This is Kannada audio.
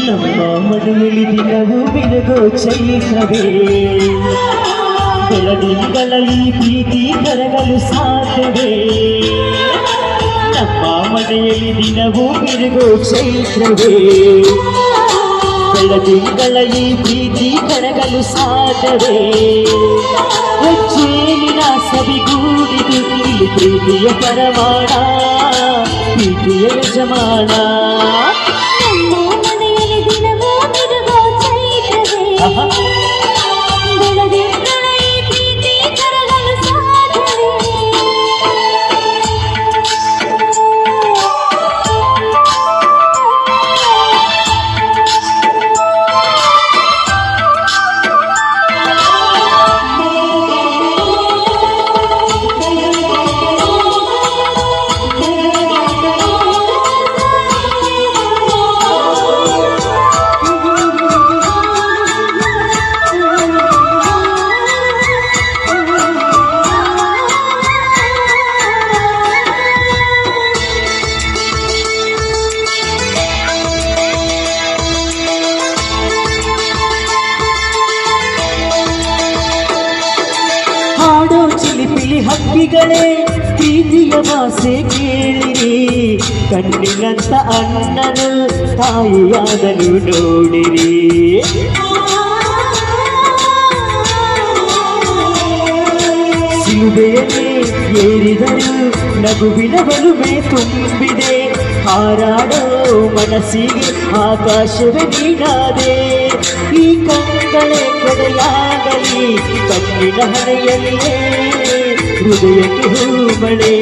ನಮ್ಮ ಮನೆಯಲ್ಲಿ ದಿನವೂ ಬೆಳಗೋ ಚೈತ್ರವೇ ಬೆಳದಿಂಗಳ ಈ ಪ್ರೀತಿ ಕರಗಲು ಸಾಧ್ಯವೇ ನಮ್ಮ ಮನೆಯಲ್ಲಿ ದಿನವೂ ಬೆಳಗೋ ಚೈತ್ರವೇ ಬೆಳದಿಂಗಳ ಈ ಪ್ರೀತಿ ಕರಗಲು ಸಾಧ್ಯವೇ ಹೆಚ್ಚೇನಿನ ಸವಿಗೂಡಿದು ಇಲ್ಲಿ ಪ್ರೀತಿಯ ಪರಮಾಣ ಪ್ರೀತಿಯ ಯಜಮಾನ ಚಿಲಿಪಿಲಿ ಹಕ್ಕಿಗಳೇ ಪ್ರೀತಿಯ ಭಾಷೆ ಕೇಳಿರಿ ಕಣ್ಣಿನಂತ ಅಣ್ಣನು ತಾಯಿಯಾದನು ನೋಡಿರಿ ಸಿಲುಬೆಯಲ್ಲಿ ಏರಿದರು ನಗುವಿನ ಬಲುಮೆ ತುಂಬಿದೆ ಹಾರಾಡೋ ಮನಸ್ಸಿಗೆ ಆಕಾಶವೇ ನೀನಾದೆ ಈ ಕಂಗಳೇ ಕೊಡೆಯಾಗಲಿ ಕಣ್ಣಿನ ಹಣೆಯಲ್ಲಿಯೇ ಹೃದಯಕ್ಕೆ ಹೂಮಳೆ